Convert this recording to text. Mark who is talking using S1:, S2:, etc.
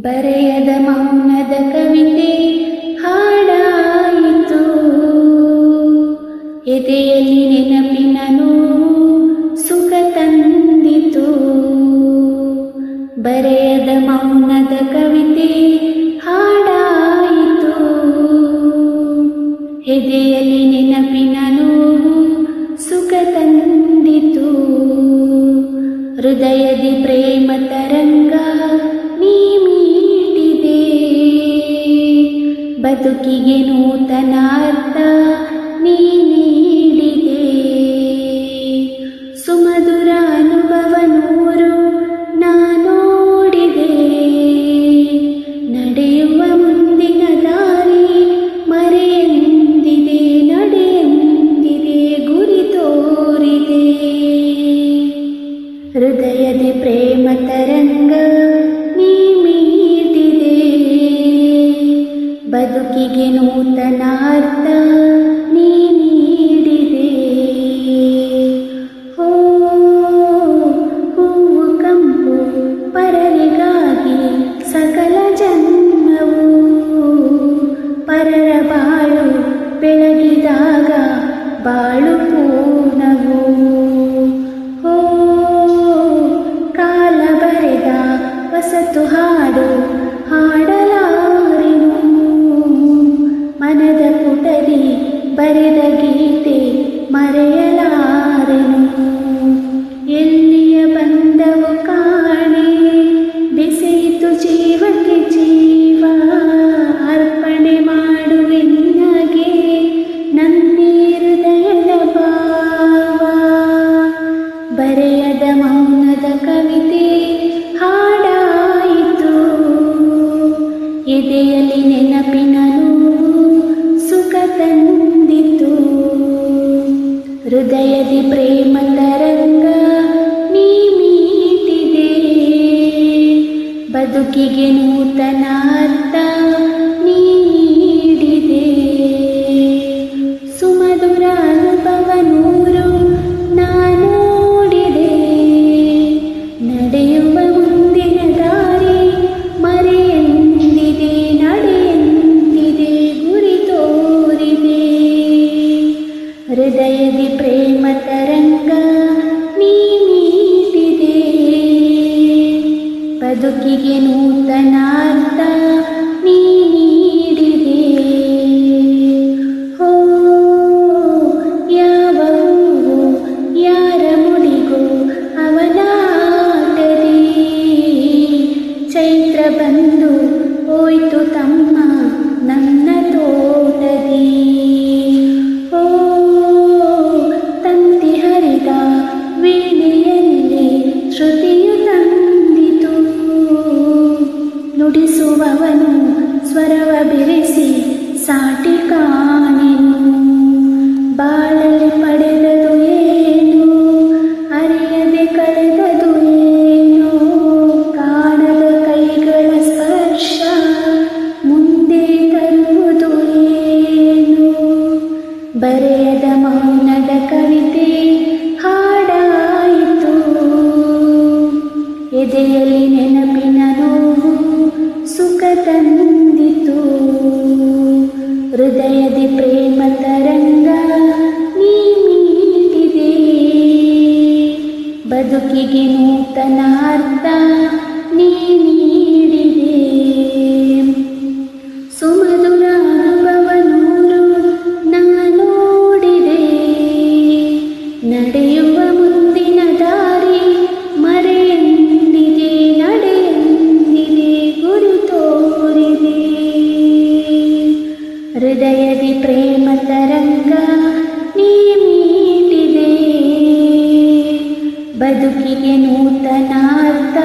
S1: ಬರೆಯದ ಮೌನದ ಕವಿತೆ ಹಾಡಾಯಿತು, ಎದೆಯಲ್ಲಿ ನೆನಪಿನ ನೋವು ಸುಖ ತಂದಿತು. ಬರೆಯದ ಮೌನದ ಕವಿತೆ ಹಾಡಾಯಿತು, ಎದೆಯಲ್ಲಿ ನೆನಪಿನ ನೋವು ಸುಖ ತಂದಿತು. ಹೃದಯದಿ ಪ್ರೇಮ ತರಂಗ ನೀ ಮೀಟಿದೆ, ಬದುಕಿಗೆ ನೂತನ ಅರ್ಥ ನೀ ನೀಡಿದೆ. ಸುಮಧುರ ಅನುಭವ ನೂರು ನಾ ನೋಡಿದೆ, ನಡೆಯುವ ಮುಂದಿನ ದಾರಿ ಮರೆಯೆಂದಿದೆ, ನಡೆಯೆಂದಿದೆ ಗುರಿ ತೋರಿದೆ. ಹೃದಯದಿ ಪ್ರೇಮ ತರಂಗ ನೀ ಮೀಟಿದೆ, ಬದುಕಿಗೆ ನೂತನ ಅರ್ಥ ನೀ ನೀಡಿದೆ. ಹೂವು ಕಂಪು ಪರರಿಗಾಗಿ ಸಕಲ ಜನ್ಮವು, ಪರರ ಬಾಳು ಬೆಳಗಿದಾಗ ಬಾಳು ಪೂರ್ಣವು. ಕಾಲ ಬರೆದ ಹೊಸತು ಹಾಡು ಹಾಡಲಾರೆನು, ಮನದ ಪುಟದಿ ಬರೆದ ಗೀತೆ ಮರೆಯಲಾರೆನು. ಎಲ್ಲಿಯ ಬಂದವು ಕಾಣೆ, ಬೆಸೆಯಿತು ಜೀವಕ್ಕೆ ಜೀವ, ಅರ್ಪಣೆ ಮಾಡುವೆ ನಿನಗೆ ನನ್ನೇ ಹೃದಯದ ಭಾವ. ಬರೆಯದ ಮೌನದ ಕವಿತೆ ಹಾಡಾಯಿತು, ಎದೆಯಲ್ಲಿ ನೆನಪಿನ ನೋವು ಸುಖ ತಂದಿತು. ಹೃದಯದಿ ಪ್ರೇಮ ತರಂಗ ನೀ ಮೀಟಿದೆ, ಬದುಕಿಗೆ ನೂತನ ಅರ್ಥ ನೀ ನೀಡಿದೆ. ಸುಮಧುರ ಅನುಭವ ನೂರು ನಾ ನೋಡಿದೆ, ನಡೆಯುವ ಮುಂದಿನ ದಾರಿ ಮರೆಯೆಂದಿದೆ, ನಡೆಯೆಂದಿದೆ ಗುರಿ ತೋರಿದೆ. ಹೃದಯದಿ ಪ್ರೇಮ ತರಂಗ ನೀ ಮೀಟಿದೆ, ಬದುಕಿಗೆ ನೂತನ ಅರ್ಥ ನೀ ನೀಡಿದೆ. ಯಾವ ಹೂವು ಯಾರ ಮುಡಿಗೂ ಅವನಾಟದಿ, ಚೈತ್ರ ಬಂದು ಹೋಯ್ತು ತಮ್ಮ ನನ್ನ ತೋಟದಿ. ತಂತಿ ಹರಿದ ವೀಣೆಯಲ್ಲಿ ಶ್ರುತಿಯು ತಂದಿತು, ನುಡಿಸುವವನು ಸ್ವರವ ಬೆರೆಸಿ ಸಾಟಿ ಕಾಣೆನು. ಬಾಳಲ್ಲಿ ಪಡೆದದು ಏನು, ಅರಿಯದೆ ಕಳೆದದು ಏನು, ಕಾಣದ ಕೈಗಳ ಸ್ಪರ್ಶ ಮುಂದೆ ತರುವುದು ಏನು. ಬರೆಯದ ಮೌನದ ಕವಿತೆ ಹಾಡಾಯಿತು, ಎದೆಯಲ್ಲಿ ನೆನಪಿನ ನೋವು ಸುಖ ತಂದಿತು. ಹೃದಯದಿ ಪ್ರೇಮ ತರಂಗ ನೀ ಮೀಟಿದೆ, ಬದುಕಿಗೆ ನೂತನ ಅರ್ಥ ನೀ ನೀಡಿದೆ. ಸುಮಧುರ ಅನುಭವ ನೂರು ನಾ ನೋಡಿದೆ, ನಡೆಯುವ ಮುಂದಿನ ದಾರಿ ಮರೆಯೆಂದಿದೆ, ನಡೆಯೆಂದಿದೆ ಗುರಿ ತೋರಿದೆ. ಹೃದಯದಿ ಪ್ರೇಮ ತರಂಗ ನೀ ಮೀಟಿದೆ, ಬದುಕಿಗೆ ನೂತನ ಅರ್ಥ